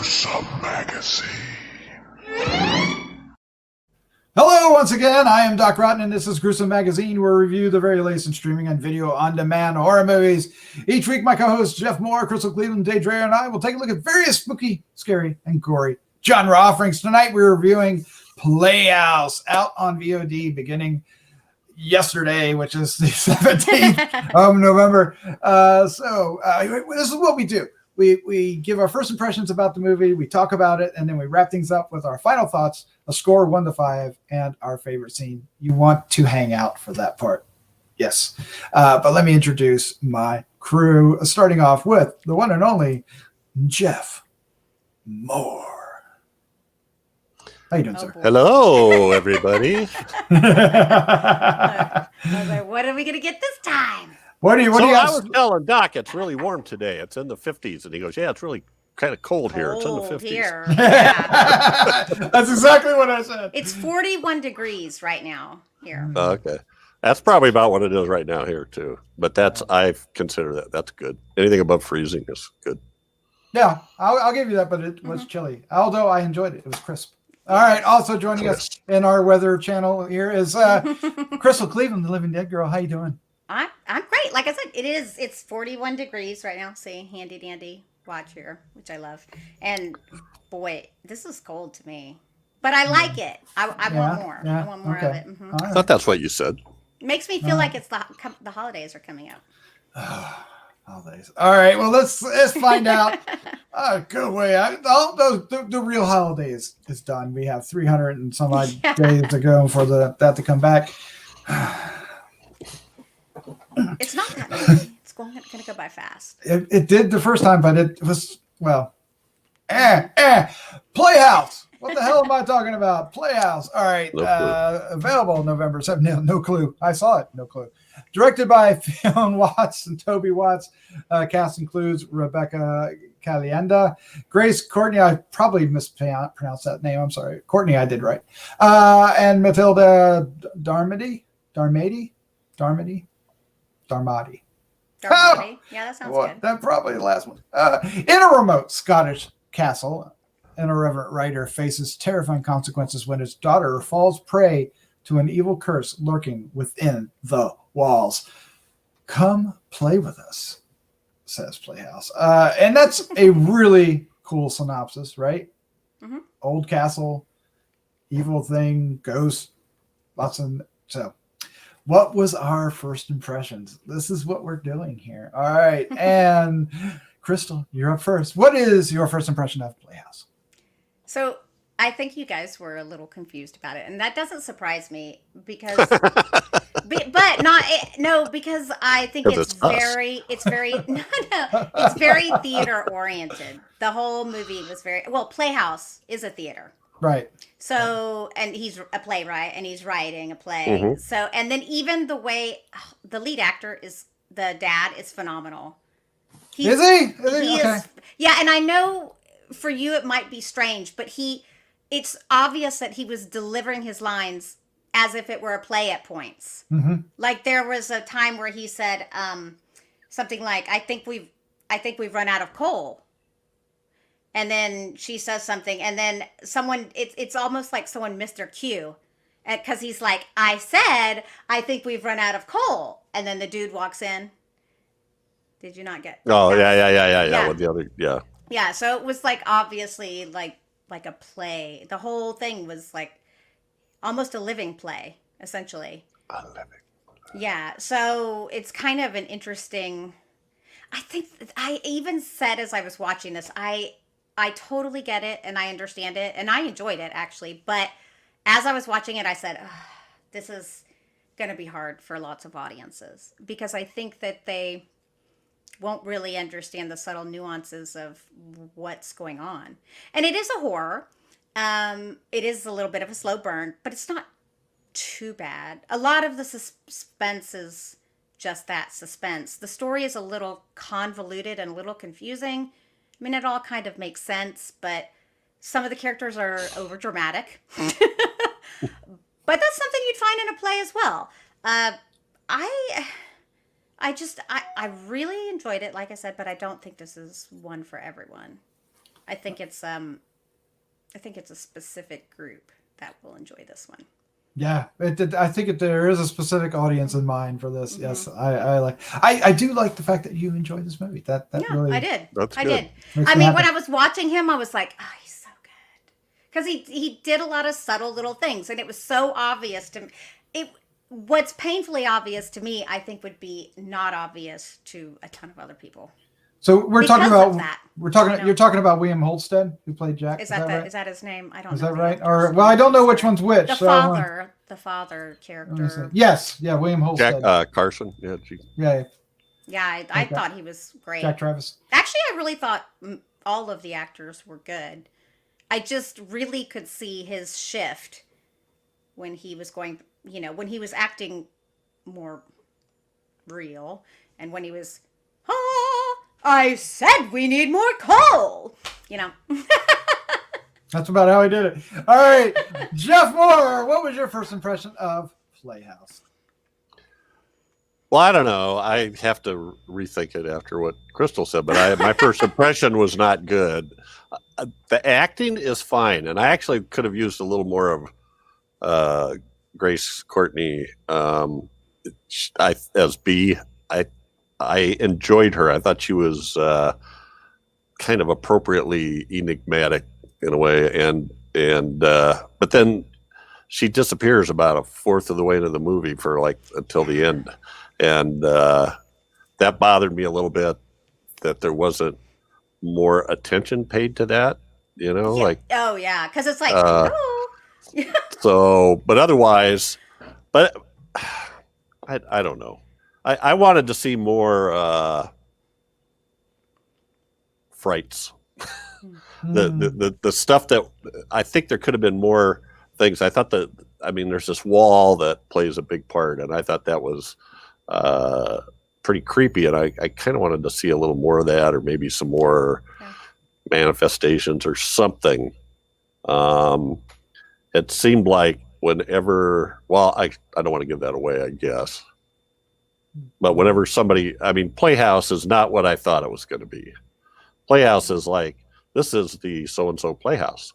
Gruesome Magazine. Hello, once again. I am Doc Rotten, and this is Gruesome Magazine, where we review the very latest in streaming and video on-demand horror movies. Each week, my co-hosts Jeff Mohr, Crystal Cleveland, Dreher, and I will take a look at various spooky, scary, and gory genre offerings. Tonight, we're reviewing Playhouse, out on VOD beginning yesterday, which is the 17th of November. This is what we do. We give our first impressions about the movie, we talk about it, and then we wrap things up with our final thoughts, a score 1 to 5, and our favorite scene. You want to hang out for that part. Yes. But let me introduce my crew, starting off with the one and only Jeff Mohr. How you doing, sir? Boy. Hello, everybody. I was like, what are we going to get this time? What do you I was telling Doc, it's really warm today. It's in the 50s. And he goes, yeah, it's really kind of cold here. It's in the 50s. Here. Yeah. That's exactly what I said. It's 41 degrees right now here. Okay. That's probably about what it is right now here, too. But I consider that's good. Anything above freezing is good. Yeah, I'll give you that, but it was chilly. Although I enjoyed it. It was crisp. All right. Also joining us in our weather channel here is Crystal Cleveland, the Living Dead Girl. How you doing? I'm great. Like I said, it's 41 degrees right now. See, handy dandy watch here, which I love. And boy, this is cold to me. But I like it. I want more. Yeah, I want more of it. Mm-hmm. I thought that's what you said. It makes me feel like it's the holidays are coming up. Holidays. All right. Well, let's find out. Go away. The real holidays is done. We have 300 and some odd days to go for that to come back. It's not that many. It's going to go by fast. It did the first time, but it was, well, Playhouse. What the hell am I talking about? Playhouse. All right. Available November 7th. No clue. I saw it. No clue. Directed by Fionn Watts and Toby Watts. Cast includes Rebecca Calienda, Grace Courtney. I probably mispronounced that name. I'm sorry. Courtney, I did right. And Mathilde Darmady. Yeah, that sounds good. That's probably the last one. In a remote Scottish castle, an irreverent writer faces terrifying consequences when his daughter falls prey to an evil curse lurking within the walls. Come play with us, says Playhouse. And that's a really cool synopsis, right? Mm-hmm. Old castle, evil thing, ghost, so. What was our first impressions? This is what we're doing here. All right. And Crystal, you're up first. What is your first impression of Playhouse? So I think you guys were a little confused about it. And that doesn't surprise me because, because I think it's very theater oriented. The whole movie was Playhouse is a theater. Right. So, and he's a playwright and he's writing a play. Mm-hmm. So, and then even the way the lead actor the dad is phenomenal. Is he? Okay. Yeah. And I know for you, it might be strange, but it's obvious that he was delivering his lines as if it were a play at points. Mm-hmm. Like there was a time where he said something like, I think we've run out of coal. And then she says something, and then it's almost like someone missed their cue. Because he's like, I think we've run out of coal. And then the dude walks in. Did you not get? Oh, yeah. With the other, yeah. Yeah, so it was like obviously like a play. The whole thing was like almost a living play, essentially. A living play. Yeah, so it's kind of an interesting. I think I even said as I was watching this, I totally get it and I understand it and I enjoyed it actually. But as I was watching it, I said, this is going to be hard for lots of audiences because I think that they won't really understand the subtle nuances of what's going on. And it is a horror. It is a little bit of a slow burn, but it's not too bad. A lot of the suspense is just that, suspense. The story is a little convoluted and a little confusing. I mean, it all kind of makes sense, but some of the characters are over dramatic. But that's something you'd find in a play as well. I really enjoyed it, like I said, but I don't think this is one for everyone. I think it's a specific group that will enjoy this one. Yeah, I think there is a specific audience in mind for this. Yes, I do like the fact that you enjoy this movie. That really, I did. That's I good. did. makes I me mean, happy. when I was watching him, I was like, oh, he's so good. Because he did a lot of subtle little things, and it was so obvious to me. What's painfully obvious to me, I think, would be not obvious to a ton of other people. So we're Because talking of about that, you're talking about William Holstead, who played Jack. Is that right? is that his name? I don't know. Is that the right? actor's Or name. well, I don't know which Sorry. one's which. The so father let me see. character. Yes, yeah, William Holstead. Jack Carson. Yeah, yeah, Yeah, I Okay. thought he was great. Jack Travis. Actually, I really thought all of the actors were good. I just really could see his shift when he was going, when he was acting more real, and when he was, I said we need more coal. That's about how he did it. All right, Jeff Mohr, what was your first impression of Playhouse? Well, I don't know. I have to rethink it after what Crystal said, but my first impression was not good. The acting is fine, and I actually could have used a little more of Grace Courtney as B. I enjoyed her. I thought she was kind of appropriately enigmatic in a way, and but then she disappears about a fourth of the way into the movie for until the end. And that bothered me a little bit, that there wasn't more attention paid to that, Oh yeah, because it's like, so, but otherwise, I don't know. I wanted to see more frights. The stuff that I think there could have been more things. I thought there's this wall that plays a big part, and I thought that was pretty creepy, and I kind of wanted to see a little more of that, or maybe some more manifestations or something. It seemed like whenever, I don't want to give that away, I guess, but whenever Playhouse is not what I thought it was going to be. Playhouse is this is the so-and-so Playhouse,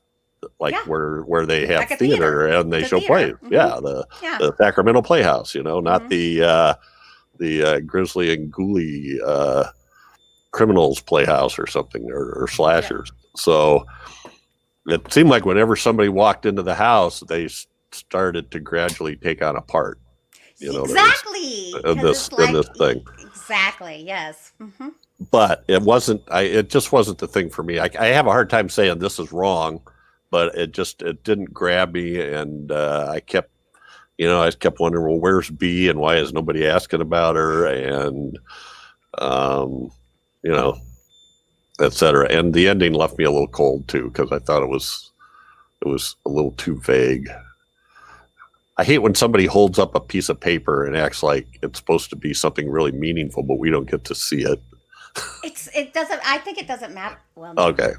where they have Like a theater and they show plays. Mm-hmm. The Sacramento Playhouse, not the Grizzly and Ghoulie Criminals Playhouse or something, or slashers. So it seemed like whenever somebody walked into the house, they started to gradually take on a part. Exactly. In this thing. Exactly. Yes. Mm-hmm. But it wasn't. It just wasn't the thing for me. I have a hard time saying this is wrong, but it didn't grab me, and I kept wondering, well, where's B, and why is nobody asking about her, and et cetera. And the ending left me a little cold too, because I thought it was a little too vague. I hate when somebody holds up a piece of paper and acts like it's supposed to be something really meaningful, but we don't get to see it. It doesn't. I think it doesn't matter. Well, Okay,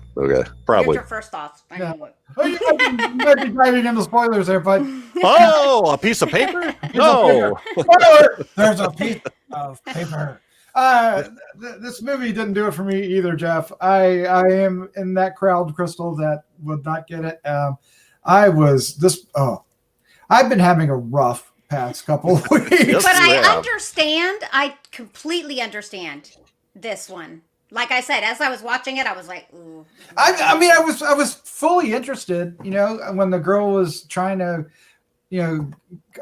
probably. Here's your first thoughts. I know what. Oh, you might be diving into spoilers there, but Oh, a piece of paper? No. spoiler, there's a piece of paper. This movie didn't do it for me either, Jeff. I am in that crowd, Crystal, that would not get it. I've been having a rough past couple of weeks. Yes, But you I have. understand. I completely understand this one. Like I said, as I was watching it, I was like, ooh. I was fully interested, when the girl was trying to,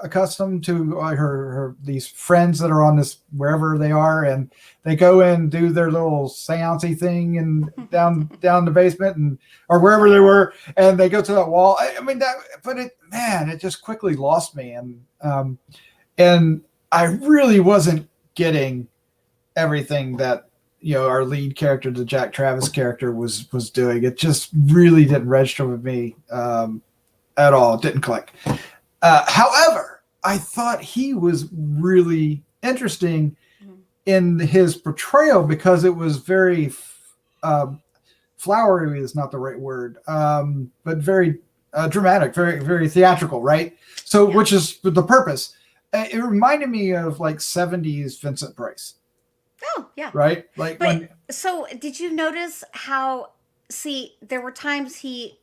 accustomed to her these friends that are on this wherever they are, and they go in and do their little seance-y thing and down the basement or wherever they were, and they go to that wall. It just quickly lost me, and I really wasn't getting everything that our lead character, the Jack Travis character, was doing. It just really didn't register with me at all. It didn't click. However, I thought he was really interesting in his portrayal, because it was very flowery is not the right word, but very dramatic, very, very theatrical, right? So, which is the purpose. It reminded me of 70s Vincent Price. Oh, yeah. Right? So did you notice how see, there were times he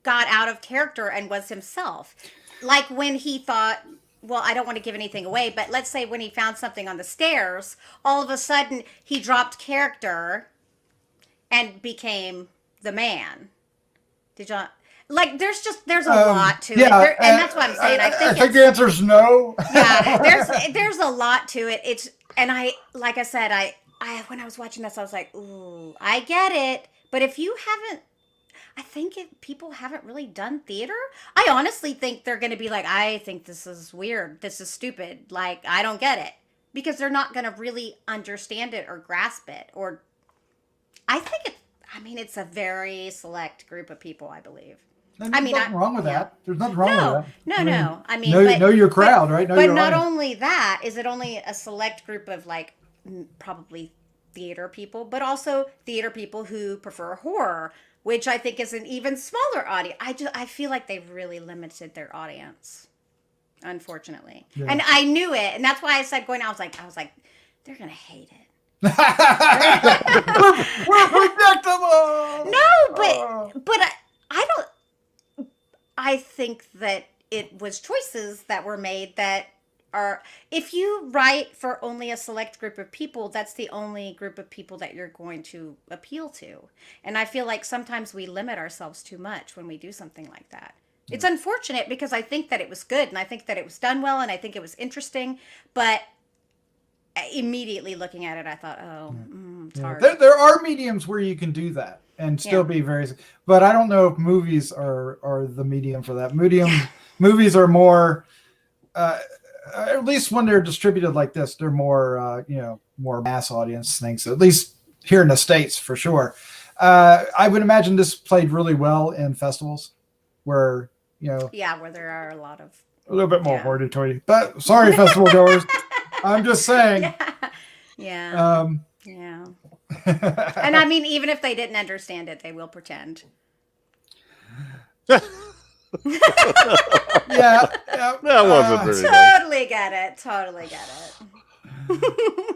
got out of character and was himself. Like when he thought, well, I don't want to give anything away, but let's say when he found something on the stairs, all of a sudden he dropped character and became the man. Did you like? There's a lot to it, and that's what I'm saying. I think the answer is no. Yeah, there's a lot to it. It's and I like I said, I when I was watching this, I was like, ooh, I get it. But if you haven't, I think if people haven't really done theater, I honestly think they're going to be like, I think this is weird. This is stupid. Like, I don't get it. Because they're not going to really understand it or grasp it. Or, I think it's a very select group of people, I believe. There's nothing wrong with that. There's nothing wrong with that. No. I mean, know your crowd, right? Know but your not audience. only that, is it only a select group of like probably theater people, but also theater people who prefer horror, which I think is an even smaller audience. I feel like they've really limited their audience, unfortunately. Yeah. And I knew it, and that's why I said I was like, they're gonna hate it. we're predictable. No, but I don't. I think that it was choices that were made that are. If you write for only a select group of people, that's the only group of people that you're going to appeal to. And I feel like sometimes we limit ourselves too much when we do something like that. It's unfortunate because I think that it was good and I think that it was done well and I think it was interesting, but immediately looking at it, I thought, it's hard. There are mediums where you can do that and still be very, but I don't know if movies are the medium for that. Movies are more, at least when they're distributed like this, they're more, more mass audience things, at least here in the States for sure. I would imagine this played really well in festivals where, where there are a lot of, a little bit more hoity-toity, but sorry, festival goers. I'm just saying. Yeah. And I mean, even if they didn't understand it, they will pretend. That wasn't very Totally get it.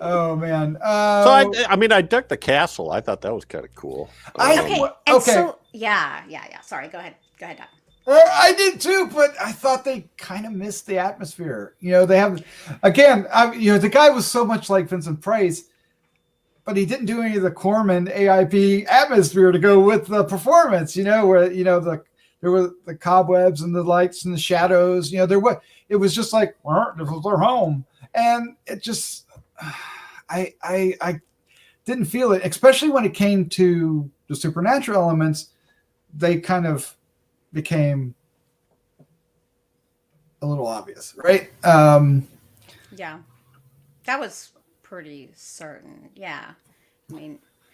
Oh man. So I dug the castle. I thought that was kind of cool. Okay. So sorry. Go ahead, Doc. I did too, but I thought they kind of missed the atmosphere. They have, again, the guy was so much like Vincent Price, but he didn't do any of the Corman AIP atmosphere to go with the performance. Where there were the cobwebs and the lights and the shadows. It was just like, this was their home, and it just, I didn't feel it, especially when it came to the supernatural elements. They kind of became a little obvious, right? Yeah, that was pretty certain. Yeah, but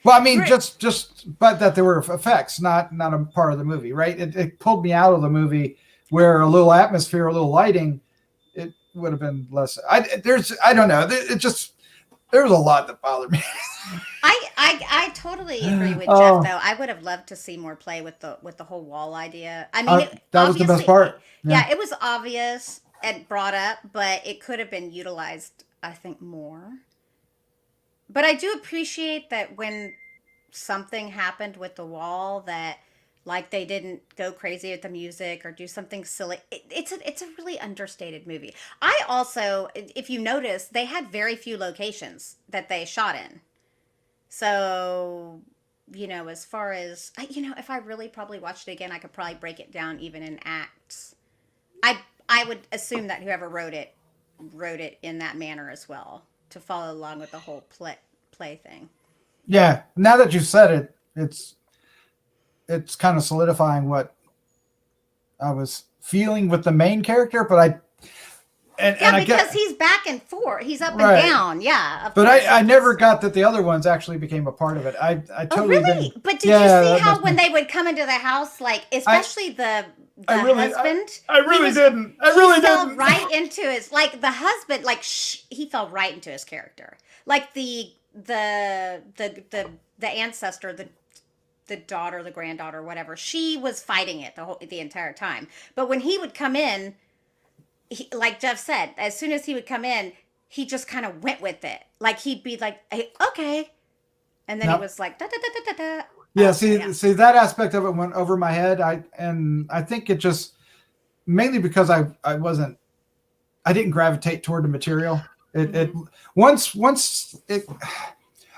that there were effects, not a part of the movie, right? It pulled me out of the movie where a little atmosphere, a little lighting, it would have been less. I don't know. There was a lot that bothered me. I totally agree with Jeff, though. I would have loved to see more play with the whole wall idea. I mean, that was the best part. Yeah, it was obvious and brought up, but it could have been utilized, I think, more. But I do appreciate that when something happened with the wall, that like they didn't go crazy with the music or do something silly. It's a really understated movie. I also, if you notice, they had very few locations that they shot in. So, as far as, if I really probably watched it again, I could probably break it down even in acts. I would assume that whoever wrote it in that manner as well, to follow along with the whole play thing. Yeah. Now that you've said it, it's kind of solidifying what I was feeling with the main character, but because he's back and forth. He's up and down. Yeah. But I never got that the other ones actually became a part of it. I totally really? didn't. But did you see how when they would come into the house, like especially the husband? I really didn't. He fell right into his, like the husband, like he fell right into his character. Like the ancestor, the daughter, the granddaughter, whatever, she was fighting it the entire time. But when he would come in, like Jeff said, as soon as he would come in, he just kind of went with it. Like he'd be like, hey, okay, And then he was like, da, da, da, da, da, da. Yeah, see that aspect of it went over my head. I think it just mainly because I didn't gravitate toward the material. It once it.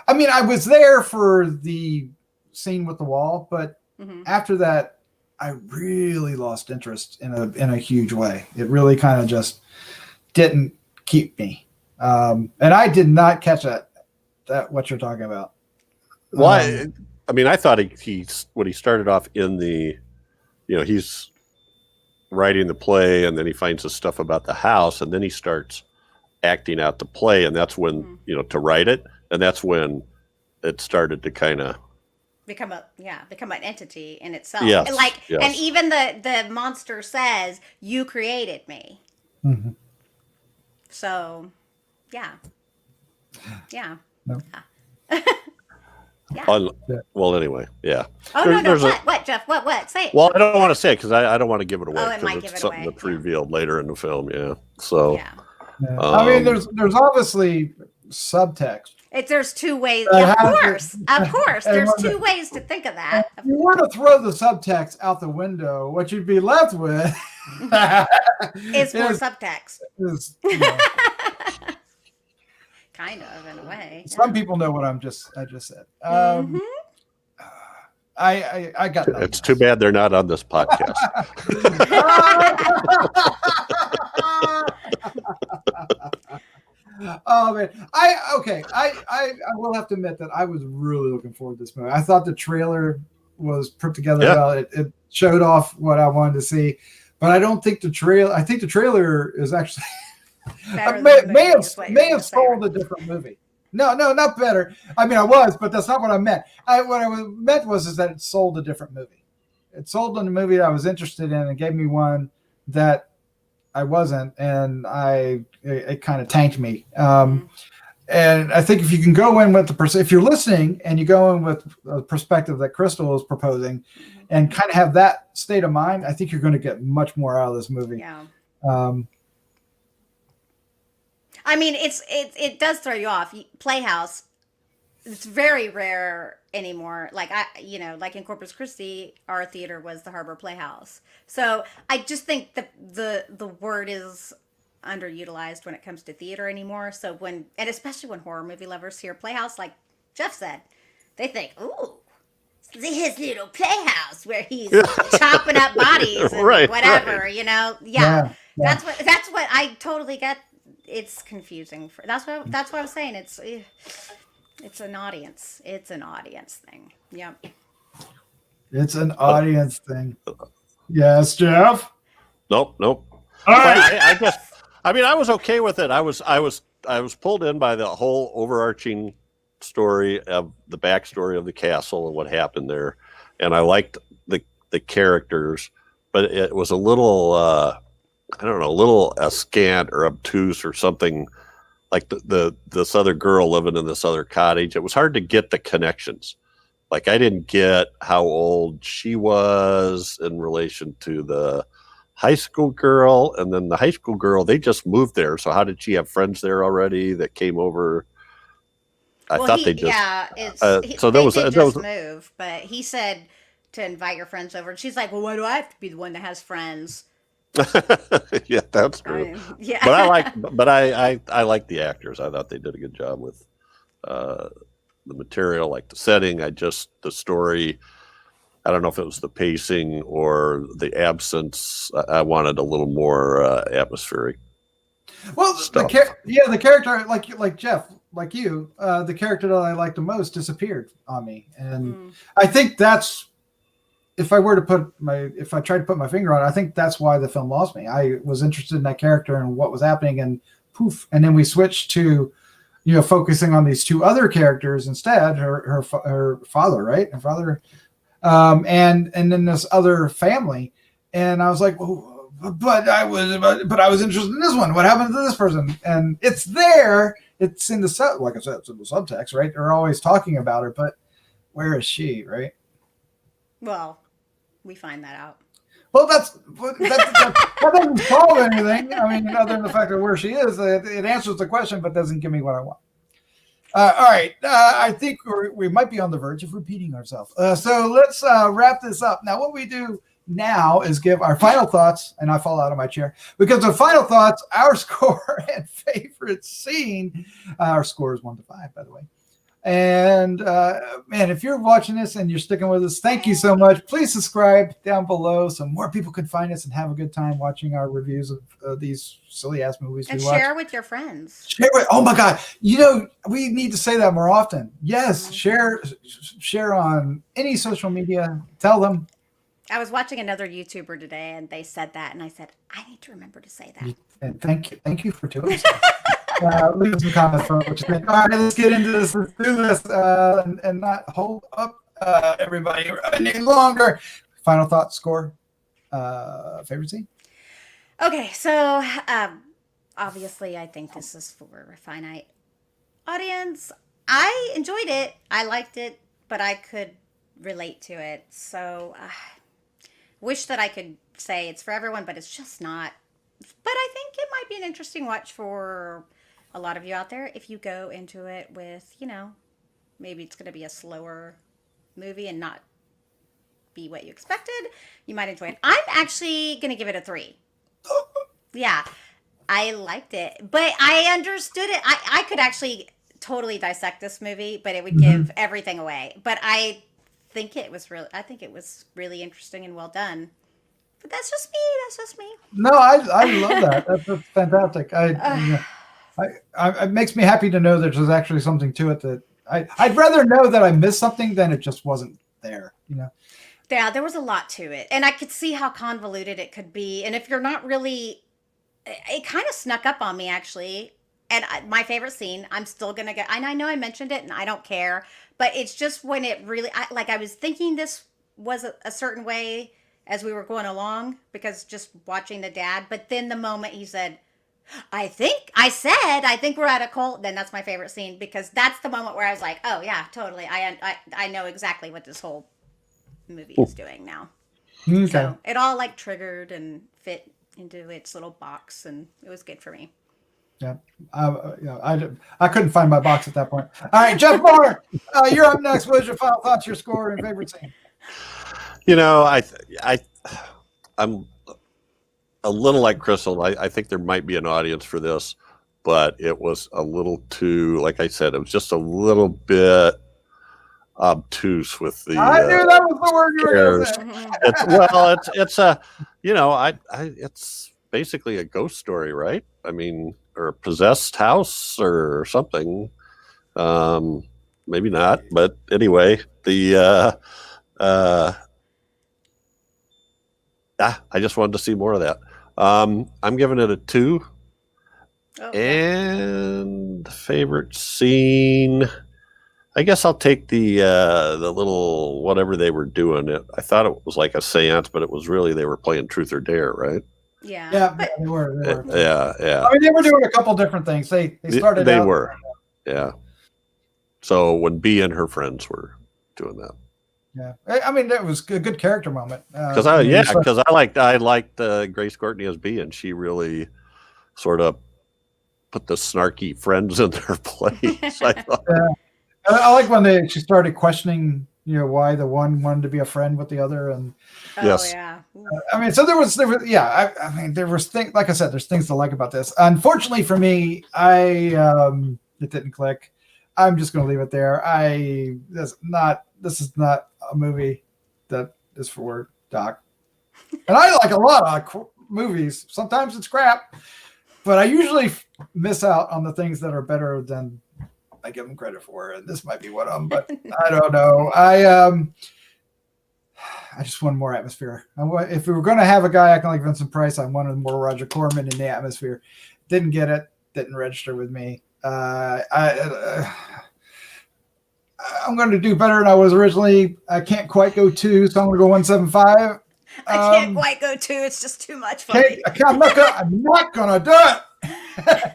I mean, I was there for the scene with the wall, but after that, I really lost interest in a huge way. It really kind of just didn't keep me, and I did not catch that what you're talking about. Well, I mean, I thought he when he started off in the, he's writing the play, and then he finds the stuff about the house, and then he starts acting out the play, and that's when to write it, and that's when it started to kind of become an entity in itself. Yes, and even the monster says, "You created me." Mm-hmm. So, yeah. No. Yeah. Well, anyway, yeah. Oh, no. What, Jeff? What? Say it. Well, I don't want to say it because I don't want to give it away. Oh, it might give it's it something away. that's revealed later in the film. Yeah. So. Yeah. I mean, there's obviously subtext. There's two ways. Of course. There's two ways to think of that. If you want to throw the subtext out the window, what you'd be left with is more subtext. Kind of, in a way. Some people know what I just said. I got that. It's too bad they're not on this podcast. Oh man, I will have to admit that I was really looking forward to this movie. I thought the trailer was put together well. It showed off what I wanted to see, but I don't think the trailer. I think the trailer is actually may have sold a different movie. No, not better. I mean, I was, but that's not what I meant. What I meant was that it sold a different movie. It sold on a movie that I was interested in and gave me one that I wasn't, and it kind of tanked me. And I think if you can go in with if you're listening and you go in with a perspective that Crystal is proposing, and kind of have that state of mind, I think you're going to get much more out of this movie. Yeah. I mean, it does throw you off. Playhouse, it's very rare anymore. Like like in Corpus Christi, our theater was the Harbor Playhouse. So I just think the word is underutilized when it comes to theater anymore. So and especially when horror movie lovers hear Playhouse, like Jeff said, they think, ooh, his little playhouse where he's chopping up bodies and whatever, right. Yeah. That's what I totally get. It's confusing. That's what I was saying. It's an audience. It's an audience thing. Yep. It's an audience thing. Yes, Jeff. Nope. All right. I was okay with it. I was pulled in by the whole overarching story of the backstory of the castle and what happened there, and I liked the characters, but it was a little I don't know, a little scant or obtuse or something, like this other girl living in this other cottage. It was hard to get the connections. Like, I didn't get how old she was in relation to the high school girl, and then the high school girl, they just moved there. So how did she have friends there already that came over? I thought they just move, but he said to invite your friends over, and she's like, well, why do I have to be the one that has friends? Yeah, that's true. Yeah, but I like the actors. I thought they did a good job with the material, like the setting. The story. I don't know if it was the pacing or the absence. I wanted a little more atmospheric. Well, the character, like Jeff, like you, the character that I liked the most disappeared on me, and I think that's. If I tried to put my finger on it, I think that's why the film lost me. I was interested in that character and what was happening, and poof. And then we switched to, focusing on these two other characters instead. Her father, right? Her father, and then this other family. And I was like, well, but I was interested in this one. What happened to this person? And it's there. It's in the like I said, it's in the subtext, right? They're always talking about her, but where is she, right? Well, we find that out. Well, that doesn't solve anything. I mean, other than the fact of where she is, it answers the question, but doesn't give me what I want. All right. I think we might be on the verge of repeating ourselves. So let's wrap this up. Now, what we do now is give our final thoughts, and I fall out of my chair because the final thoughts, our score and favorite scene. Our score is 1 to 5, by the way. And man, if you're watching this and you're sticking with us, thank you so much. Please subscribe down below so more people can find us and have a good time watching our reviews of these silly ass movies. And we watch. share with your friends. Share with, oh my God. You know, we need to say that more often. Yes. Share on any social media. Tell them. I was watching another YouTuber today and they said that. And I said, I need to remember to say that. And thank you. Thank you for doing so. Leave some comments from what you think. All right, let's get into this. Let's do this and not hold up everybody any longer. Final thought, score, favorite scene. Okay, so obviously I think this is for a finite audience. I enjoyed it. I liked it, but I could relate to it. So wish that I could say it's for everyone, but it's just not. But I think it might be an interesting watch for a lot of you out there if you go into it with, maybe it's going to be a slower movie and not be what you expected. You might enjoy it. I'm actually going to give it a 3. Yeah, I liked it, but I understood it. I could actually totally dissect this movie, but it would give everything away. But I think it was really interesting and well done. But that's just me. No, I love that. That's fantastic. It makes me happy to know that there's actually something to it that I'd rather know that I missed something than it just wasn't there. Yeah, there was a lot to it, and I could see how convoluted it could be. And if you're not really, it kind of snuck up on me actually. And my favorite scene, I'm still gonna get. And I know I mentioned it, and I don't care, but it's just when it really, I was thinking this was a certain way as we were going along because just watching the dad. But then the moment he said, I think we're at a cult. Then that's my favorite scene because that's the moment where I was like, oh yeah, totally. I know exactly what this whole movie is doing now. Okay. So it all triggered and fit into its little box, and it was good for me. Yeah, I couldn't find my box at that point. All right, Jeff Mohr, you're up next. What is your final thoughts, your score, and favorite scene? I'm a little like Crystal. I think there might be an audience for this, but it was a little too, like I said, it was just a little bit obtuse with the. I knew that was the word you were going to say. It's basically a ghost story, right? I mean, or a possessed house or something. Maybe not, but anyway, I just wanted to see more of that. I'm giving it a 2. Oh. And favorite scene, I guess I'll take the little whatever they were doing. I thought it was like a seance, but it was really they were playing Truth or Dare, right? Yeah. Yeah, they were. Yeah. I mean, they were doing a couple different things. They started. They were. Yeah. So when Bea and her friends were doing that. Yeah, I mean, that was a good character moment. Because I liked Grace Courtney as Bea, and she really sort of put the snarky friends in their place. I thought. I like when she started questioning, why the one wanted to be a friend with the other, and yes, yeah. I mean, so there was, I mean, there was things. Like I said, there's things to like about this. Unfortunately for me, it didn't click. I'm just going to leave it there. This is not a movie that is for Doc. And I like a lot of movies. Sometimes it's crap, but I usually miss out on the things that are better than I give them credit for. And this might be one of them, but I don't know. I just want more atmosphere. If we were going to have a guy acting like Vincent Price, I wanted more Roger Corman in the atmosphere. Didn't get it. Didn't register with me. I'm going to do better than I was originally. I can't quite go 2, so I'm going to go 1.75. I can't quite go 2. It's just too much for me. I'm not going to do it.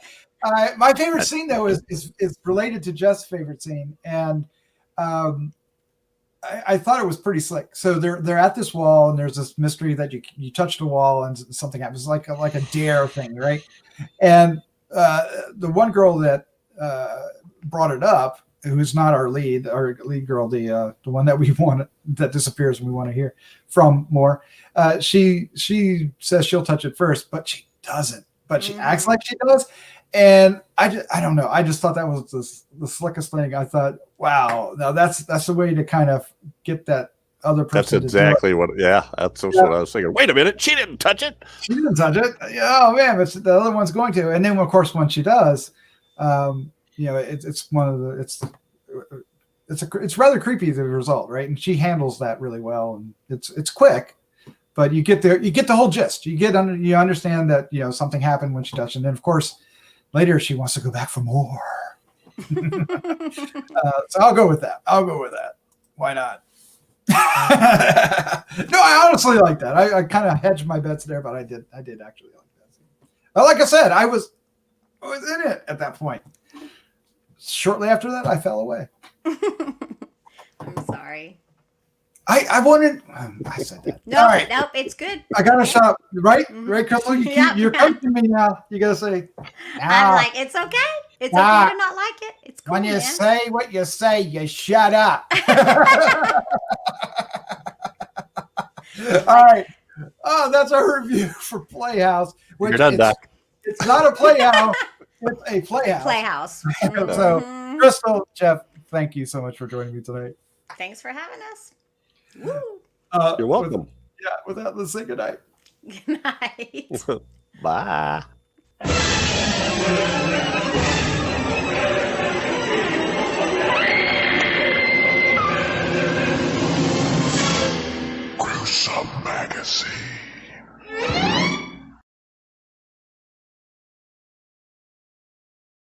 My favorite scene, though, is related to Jeff's favorite scene, and I thought it was pretty slick. So they're at this wall, and there's this mystery that you touch the wall and something happens, like a dare thing, right? And the one girl that brought it up, who's not our lead girl, the one that we want that disappears and we want to hear from more. She says she'll touch it first, but she doesn't. But she acts like she does, and I don't know. I just thought that was the slickest thing. I thought, wow, now that's the way to kind of get that other person. That's exactly what. Yeah, that's what I was thinking. Wait a minute, she didn't touch it. She didn't touch it. Oh man, but the other one's going to. And then of course when she does, it's one of the it's rather creepy, the result, right? And she handles that really well, and it's quick, but you get the whole gist. You understand that something happened when she touched, and then of course later she wants to go back for more. So I'll go with that. Why not? No, I honestly like that. I kind of hedged my bets there, but I did actually like that. But like I said, I was in it at that point. Shortly after that, I fell away. I'm sorry. I wanted. I said that. Nope, it's good. I got to shop, right? Right, Crystal? You're coaching me now. You got to say. I'm like, it's okay. It's okay to not like it. It's cool, when you man. say what you say, you shut up. All right. Oh, that's our review for Playhouse. You're done, Doc. It's not a Playhouse. It's a Playhouse. Playhouse. So, Crystal, Jeff, thank you so much for joining me tonight. Thanks for having us. Woo. You're welcome. With that, let's say goodnight. Good night. Bye.